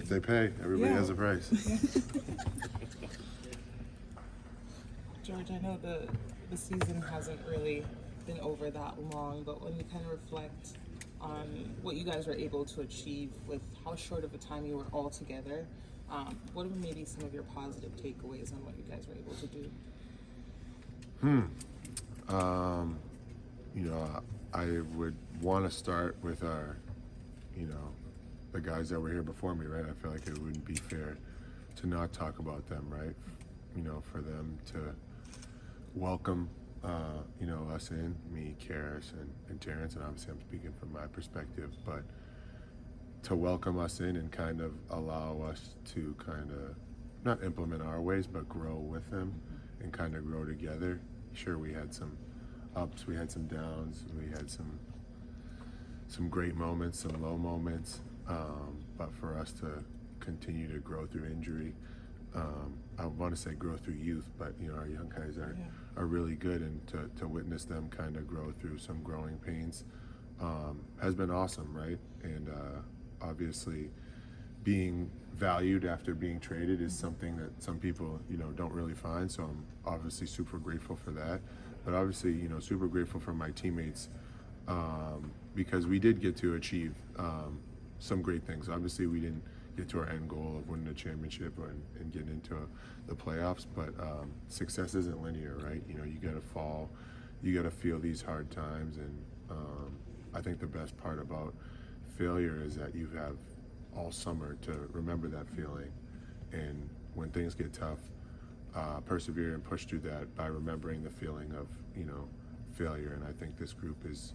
If they pay, everybody has a price. George, I know the season hasn't really been over that long, but when you kind of reflect on what you guys were able to achieve with how short of a time you were all together, what are maybe some of your positive takeaways on what you guys were able to do? You know, I would want to start with our, you know, the guys that were here before me, right? I feel like it wouldn't be fair to not talk about them, right? You know, for them to welcome, you know, us in, me, Karis, and Terrence, and obviously I'm speaking from my perspective, but to welcome us in and kind of allow us to kind of not implement our ways, but grow with them and kind of grow together. Sure, we had some ups, we had some downs, we had some great moments, some low moments, but for us to continue to grow through injury, I want to say grow through youth, but you know, our young guys are really good, and to witness them kind of grow through some growing pains has been awesome, right? And obviously being valued after being traded is something that some people, you know, don't really find, so I'm obviously super grateful for that. But obviously, you know, super grateful for my teammates because we did get to achieve some great things. Obviously, we didn't get to our end goal of winning a championship and getting into the playoffs, but success isn't linear, right? You know, you got to fall, you got to feel these hard times, and I think the best part about failure is that you have all summer to remember that feeling, and when things get tough, persevere and push through that by remembering the feeling of, you know, failure. And I think this group is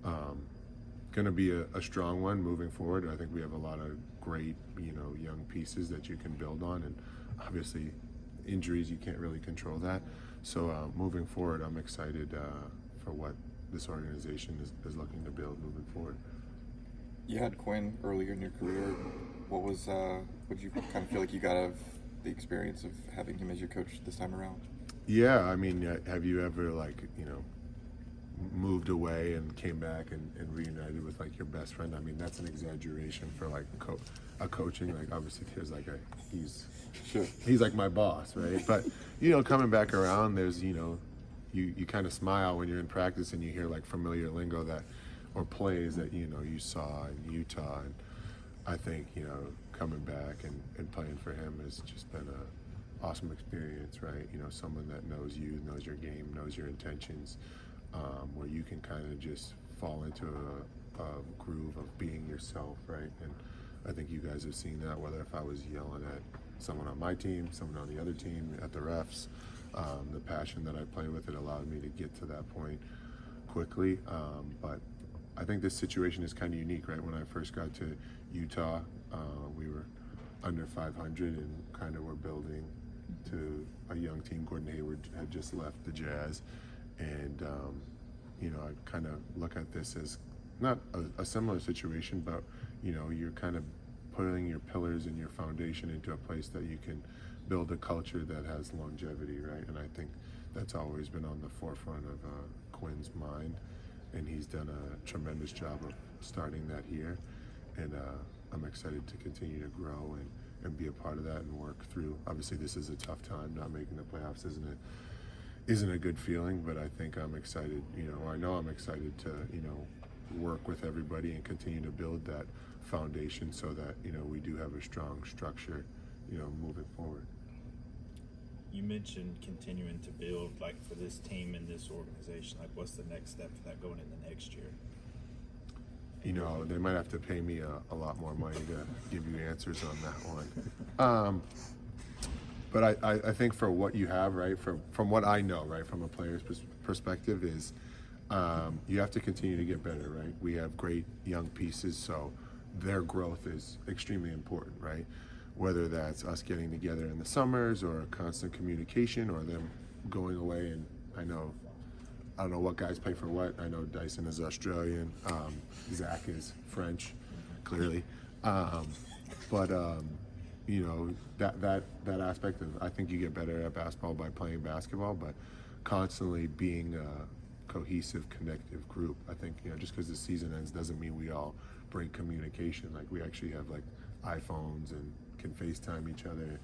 going to be a strong one moving forward. I think we have a lot of great, you know, young pieces that you can build on, and obviously injuries, you can't really control that. So moving forward, I'm excited for what this organization is looking to build moving forward. You had Quinn earlier in your career. What did you kind of feel like you got out of the experience of having him as your coach this time around? Yeah, I mean, have you ever, like, you know, moved away and came back and reunited with like your best friend? I mean, that's an exaggeration for like a coaching. Like, obviously there's like he's like my boss, right? But you know, coming back around, there's, you know, you kind of smile when you're in practice and you hear like familiar lingo that, or plays that, you know, you saw in Utah. And I think, you know, coming back and playing for him has just been a awesome experience, right? You know, someone that knows you, knows your game, knows your intentions, where you can kind of just fall into a groove of being yourself, right? And I think you guys have seen that, whether if I was yelling at someone on my team, someone on the other team, at the refs, the passion that I play with, it allowed me to get to that point quickly. But I think this situation is kind of unique, right? When I first got to Utah, we were under 500 and kind of were building to a young team. Gordon Hayward had just left the Jazz, and you know, I kind of look at this as not a similar situation, but you know, you're kind of putting your pillars and your foundation into a place that you can build a culture that has longevity, right? And I think that's always been on the forefront of Quinn's mind, and he's done a tremendous job of starting that here. And I'm excited to continue to grow and be a part of that and work through. Obviously, this is a tough time. Not making the playoffs isn't a good feeling, but I think I'm excited, you know, or I know I'm excited to, you know, work with everybody and continue to build that foundation so that, you know, we do have a strong structure, you know, moving forward. You mentioned continuing to build, like, for this team and this organization. Like, what's the next step for that going into next year? You know, they might have to pay me a lot more money to give you answers on that one. But I think for what you have, right, from what I know, right, from a player's perspective is you have to continue to get better, right? We have great young pieces, so their growth is extremely important, right? Whether that's us getting together in the summers or constant communication or them going away. And I don't know what guys play for what. I know Dyson is Australian, Zach is French, clearly. But you know, that aspect of, I think you get better at basketball by playing basketball, but constantly being a cohesive, connective group. I think, you know, just because the season ends doesn't mean we all break communication. Like, we actually have like iPhones and can FaceTime each other.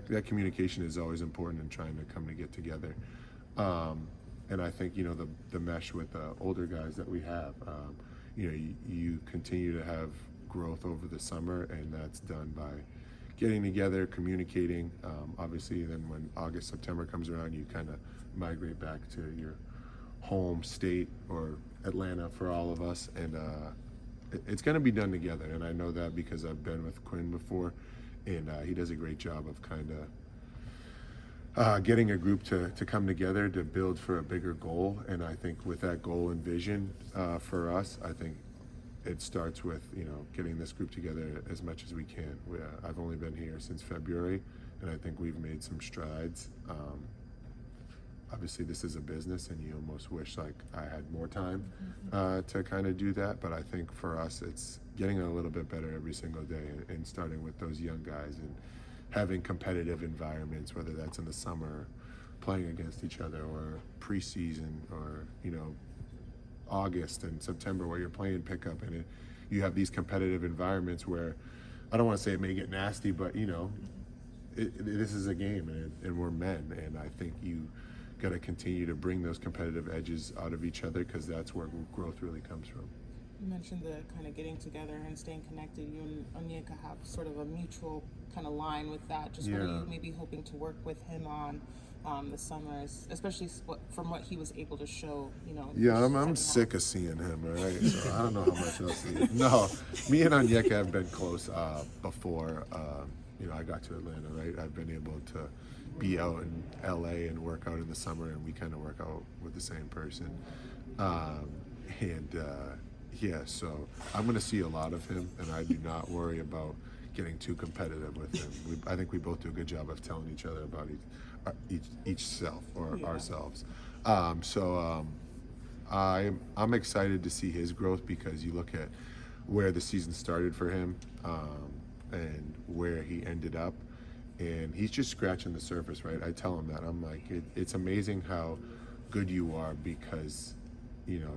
That communication is always important in trying to come to get together. And I think, you know, the mesh with the older guys that we have, you know, you continue to have growth over the summer, and that's done by getting together, communicating. Obviously, then when August, September comes around, you kind of migrate back to your home state or Atlanta for all of us, and it's going to be done together. And I know that because I've been with Quinn before, and he does a great job of kind of getting a group to come together to build for a bigger goal. And I think with that goal and vision for us, I think it starts with, you know, getting this group together as much as we can. I've only been here since February, and I think we've made some strides. Obviously, this is a business, and you almost wish like I had more time to kind of do that. But I think for us, it's getting a little bit better every single day, and starting with those young guys and having competitive environments, whether that's in the summer, playing against each other, or preseason, or, you know, August and September where you're playing pickup, and you have these competitive environments where I don't want to say it may get nasty, but, you know, this is a game, and we're men, and I think you got to continue to bring those competitive edges out of each other, because that's where growth really comes from. You mentioned the kind of getting together and staying connected. You and Onyeka have sort of a mutual kind of line with that. Just what are you maybe hoping to work with him on the summers, especially from what he was able to show, you know? Yeah, I'm sick of seeing him, all right? So I don't know how much else he... No, me and Onyeka have been close before, you know, I got to Atlanta, right? I've been able to be out in LA and work out in the summer, and we kind of work out with the same person. Yeah, so I'm going to see a lot of him, and I do not worry about getting too competitive with him. I think we both do a good job of telling each other about each self or ourselves. I'm excited to see his growth, because you look at where the season started for him and where he ended up, and he's just scratching the surface, right? I tell him that. I'm like, it's amazing how good you are, because, you know,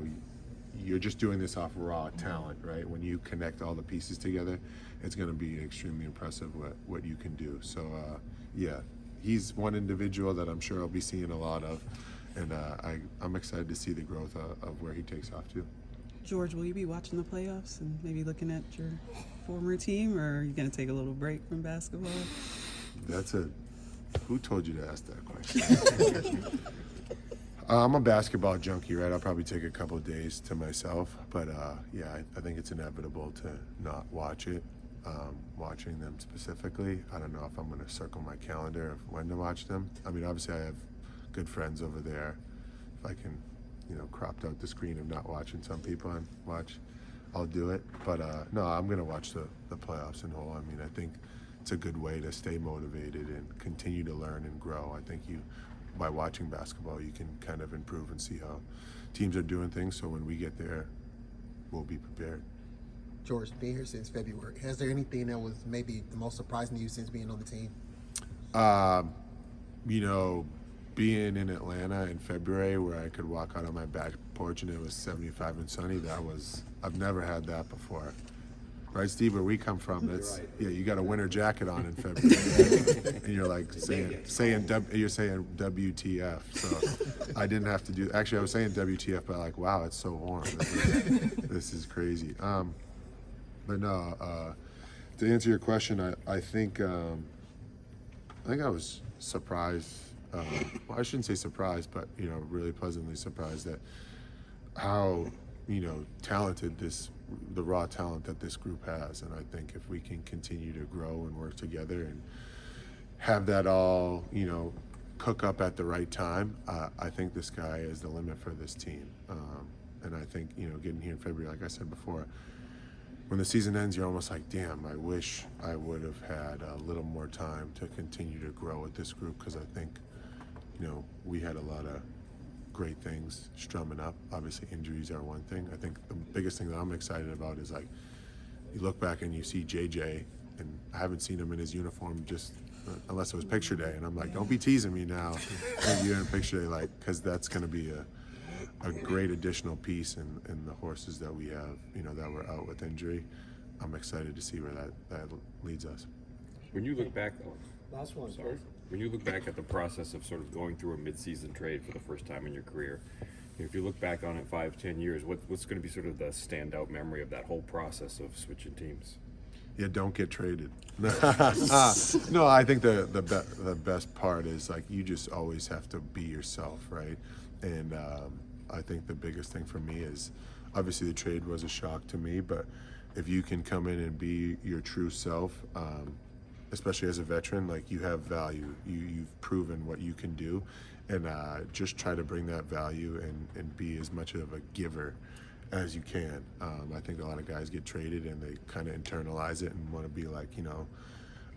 you're just doing this off raw talent, right? When you connect all the pieces together, it's going to be extremely impressive what you can do. So, yeah, he's one individual that I'm sure I'll be seeing a lot of, and I'm excited to see the growth of where he takes off to. George, will you be watching the playoffs and maybe looking at your former team, or are you going to take a little break from basketball? Who told you to ask that question? I'm a basketball junkie, right? I'll probably take a couple of days to myself, but yeah, I think it's inevitable to not watch it. Watching them specifically, I don't know if I'm going to circle my calendar of when to watch them. I mean, obviously I have good friends over there. If I can, you know, cropped out the screen of not watching some people and watch, I'll do it. But no, I'm going to watch the playoffs in whole. I mean, I think it's a good way to stay motivated and continue to learn and grow. I think by watching basketball, you can kind of improve and see how teams are doing things, so when we get there, we'll be prepared. George, being here since February, has there anything that was maybe the most surprising to you since being on the team? You know, being in Atlanta in February, where I could walk out on my back porch and it was 75 and sunny, I've never had that before. Right, Steve, where we come from, that's right. Yeah, you got a winter jacket on in February, and you're like saying WTF. So I didn't have to do. Actually, I was saying WTF, but like, wow, it's so warm. This is crazy. But no, to answer your question, I think I was surprised. Well, I shouldn't say surprised, but, you know, really pleasantly surprised that how, you know, talented the raw talent that this group has. And I think if we can continue to grow and work together and have that all, you know, cook up at the right time, I think the sky is the limit for this team. And I think, you know, getting here in February, like I said before, when the season ends, you're almost like, damn, I wish I would have had a little more time to continue to grow with this group, because I think, you know, we had a lot of great things strumming up. Obviously, injuries are one thing. I think the biggest thing that I'm excited about is, like, you look back and you see JJ, and I haven't seen him in his uniform just unless it was picture day, and I'm like, don't be teasing me now when you're in picture day, like, because that's going to be a great additional piece in the horses that we have, you know, that were out with injury. I'm excited to see where that leads us. When you look back, Last one. sorry. When you look back at the process of sort of going through a mid-season trade for the first time in your career, if you look back on it 5-10 years, what's going to be sort of the standout memory of that whole process of switching teams? Yeah, don't get traded. No, I think the best part is like you just always have to be yourself, right? And I think the biggest thing for me is obviously the trade was a shock to me, but if you can come in and be your true self, especially as a veteran, like you have value. You've proven what you can do, and just try to bring that value and be as much of a giver as you can. I think a lot of guys get traded and they kind of internalize it and want to be like, you know,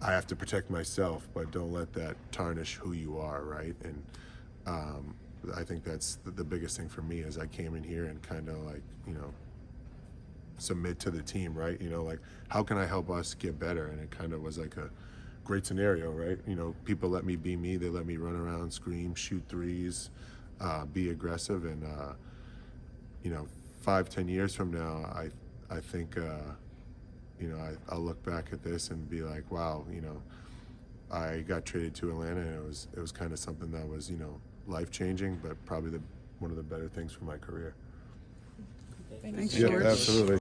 I have to protect myself, but don't let that tarnish who you are, right? And I think that's the biggest thing for me is I came in here and kind of like, you know, submit to the team, right? You know, like how can I help us get better? And it kind of was like a great scenario, right? You know, people let me be me. They let me run around, scream, shoot threes, be aggressive, and you know, 5-10 years from now, I think you know, I'll look back at this and be like, wow, you know, I got traded to Atlanta, and it was kind of something that was, you know, life changing, but probably one of the better things for my career. Thanks, Yeah, George. absolutely.